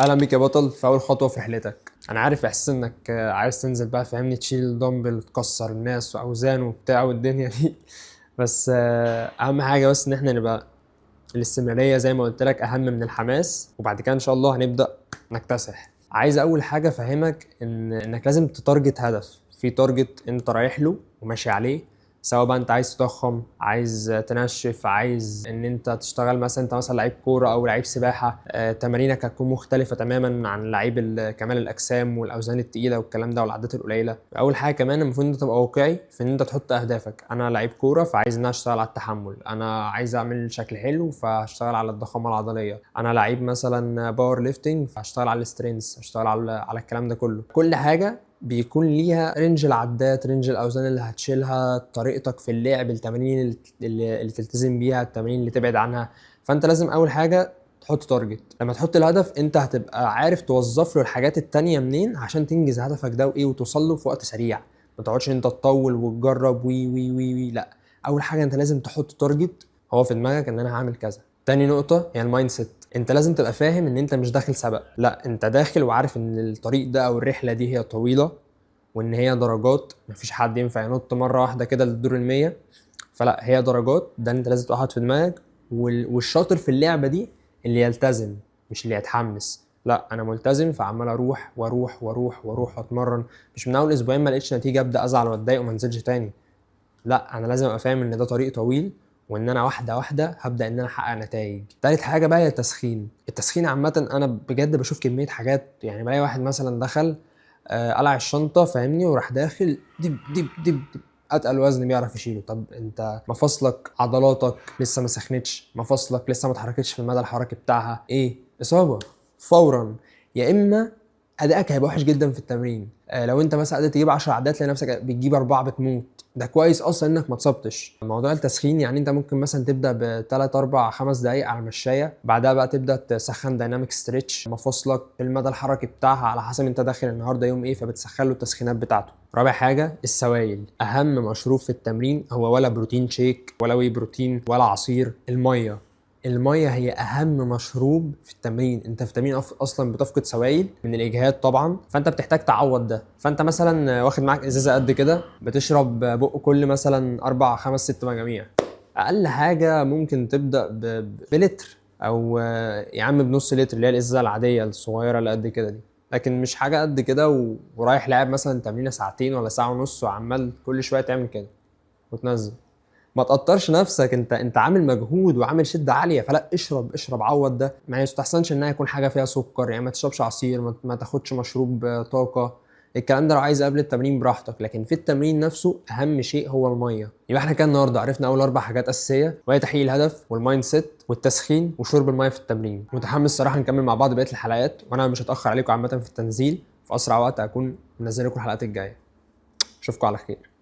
اهلا بيك يا بطل في اول خطوه في رحلتك. انا عارف احساس انك عايز تنزل بقى، فاهمني، تشيل دمبل وتكسر الناس واوزان وبتاع والدنيا دي. بس اهم حاجه بس ان احنا نبقى الاستمراريه زي ما قلت لك اهم من الحماس، وبعد كده ان شاء الله هنبدا نكتسح. عايز اول حاجه افهمك انك لازم تتارجت هدف، في تارجت انت رايح له وماشي عليه. سواء بقى انت عايز تضخم، عايز تنشف، عايز ان انت تشتغل مثلا، انت مثلا لعيب كوره او لعيب سباحه، تمارينك هتكون مختلفه تماما عن لعيب كمال الاجسام والاوزان التقيله والكلام ده والعدات القليله. اول حاجه كمان المفروض انت تبقى واقعي في ان انت تحط اهدافك. انا لعيب كوره فعايز ان انا اشتغل على التحمل، انا عايز اعمل شكل حلو فهشتغل على الضخامه العضليه، انا لعيب مثلا باور ليفتنج فهشتغل على السترينث، هشتغل على الكلام ده كله. كل حاجه بيكون ليها رينج العدات، رينج الاوزان اللي هتشيلها، طريقتك في اللعب، التمارين اللي تلتزم بيها، التمارين اللي تبعد عنها. فانت لازم اول حاجه تحط تارجت. لما تحط الهدف انت هتبقى عارف توظف له الحاجات التانية منين عشان تنجز هدفك ده وايه وتوصل له في وقت سريع. ما تقعدش انت تطول وتجرب وي وي وي وي لا. اول حاجه انت لازم تحط تارجت هو في دماغك ان انا هعمل كذا. تاني نقطه هي المايند سيت. انت لازم تبقى فاهم ان انت مش داخل سبق، لا انت داخل وعارف ان الطريق ده او الرحله دي هي طويله، وان هي درجات، مفيش حد ينفع ينط مره واحده كده للدور المية. فلا هي درجات، ده انت لازم تبقى حاطط في دماغك. والشاطر في اللعبه دي اللي يلتزم مش اللي يتحمس. لا انا ملتزم فعمال اروح واروح واروح واروح واتمرن، مش من اول اسبوعين ما لقيتش نتيجه ابدا ازعل واتضايق وما انزلش تاني. لا انا لازم ابقى فاهم ان ده طريق طويل، وان انا واحده واحده هبدا ان انا احقق نتائج. تالت حاجه بقى هي التسخين. التسخين عامه انا بجد بشوف كميه حاجات، يعني بلاقي واحد مثلا دخل قلع الشنطه، فاهمني، وراح داخل دب دب دب دب اتقل وزن بيعرف يشيله. طب انت مفاصلك عضلاتك لسه ما سخنتش، مفاصلك لسه ما اتحركتش في المدى الحركي بتاعها، ايه اصابه فورا. يا اما ادائك هيبقى وحش جدا في التمرين. لو انت مثلا قدرت تجيب 10 عدات تلاقي نفسك بتجيب 4 بتموت. ده كويس اصلا انك ما اتصبتش. موضوع التسخين يعني انت ممكن مثلا تبدا ب 3 4 5 دقائق على المشايه، بعدها بقى تبدا تسخن دايناميك ستريتش مفاصلك المدى الحركي بتاعها على حسب انت داخل النهارده يوم ايه، فبتسخن له التسخينات بتاعته. رابع حاجه السوائل. اهم مشروب في التمرين هو ولا بروتين شيك ولا وي بروتين ولا عصير، الميه. الميه هي اهم مشروب في التمرين. انت في التمرين اصلا بتفقد سوائل من الاجهاد طبعا، فانت بتحتاج تعوض ده. فانت مثلا واخد معاك ازازه قد كده بتشرب بق كل مثلا 4 5 6 مجاميع. اقل حاجه ممكن تبدا بلتر، او يا عم بنص لتر، اللي هي الازازه العاديه الصغيره اللي قد كده دي. لكن مش حاجه قد كده ورايح لاعب مثلا تمرينه ساعتين ولا ساعه ونص وعمال كل شويه تعمل كده وتنزل. ما تقطرش نفسك، انت عامل مجهود وعامل شده عاليه، فلا اشرب اشرب عوض ده. ما يستحسنش انها يكون حاجه فيها سكر، يعني ما تشربش عصير، ما تاخدش مشروب طاقه. الكلام ده لو عايز قبل التمرين براحتك، لكن في التمرين نفسه اهم شيء هو الميه. يبقى احنا كده النهارده عرفنا اول 4 حاجات اساسيه، وهي تحقيق الهدف والمايند سيت والتسخين وشرب الميه في التمرين. متحمس صراحه نكمل مع بعض بقيه الحلقات، وانا مش هتاخر عليكم عامه في التنزيل، في اسرع وقت هكون منزل لكم الحلقات الجايه. اشوفكم على خير.